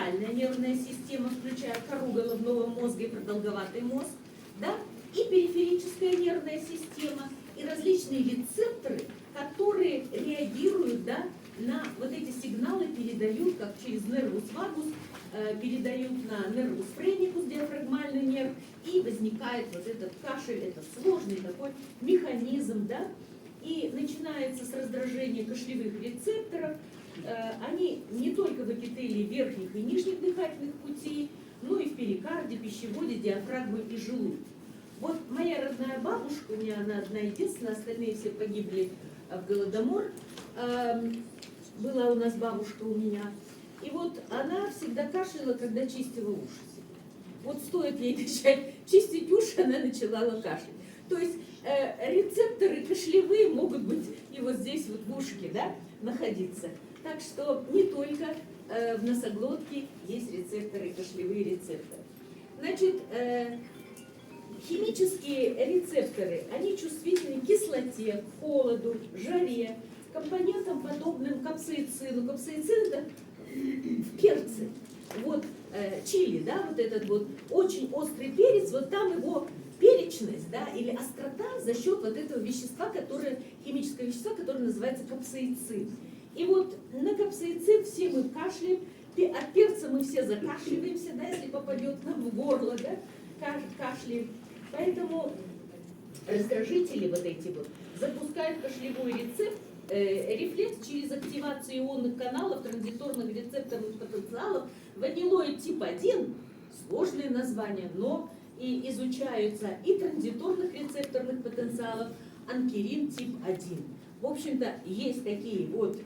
центральная нервная система, включая кору головного мозга и продолговатый мозг, да, и периферическая нервная система, и различные рецепторы, которые реагируют, да, на вот эти сигналы, передают, как через нервус вагус, передают на нервус френикус, диафрагмальный нерв, и возникает вот этот кашель, это сложный такой механизм, да, и начинается с раздражения кашлевых рецепторов. Они не только в эпителии верхних и нижних дыхательных путей, но и в перикарде, пищеводе, диафрагмы и желудке. Вот моя родная бабушка, у меня она одна единственная, остальные все погибли в Голодомор. Была у нас бабушка у меня. И вот она всегда кашляла, когда чистила уши. Вот стоит ей начать чистить уши, она начинала кашлять. То есть рецепторы кашлевые могут быть и вот здесь вот в ушке, да, находиться. Так что не только в носоглотке есть рецепторы, кашлевые рецепторы. Значит, химические рецепторы, они чувствительны к кислоте, к холоду, жаре, компонентам, подобным капсаицину. Капсаицин – это перцы. Вот чили, да, вот этот вот очень острый перец, вот там его перечность, да, или острота за счет вот этого вещества, которое, химического вещества, которое называется капсаицин. И вот на капсаицин все мы кашляем, от перца мы все закашливаемся, да, если попадет нам в горло, да, кашляем. Поэтому раздражители вот эти вот запускают кашлевой рефлекс через активацию ионных каналов, транзиторных рецепторных потенциалов. Ванилоид тип 1, сложное название, но и изучаются и транзиторных рецепторных потенциалов, анкерин тип 1. В общем-то, есть такие вот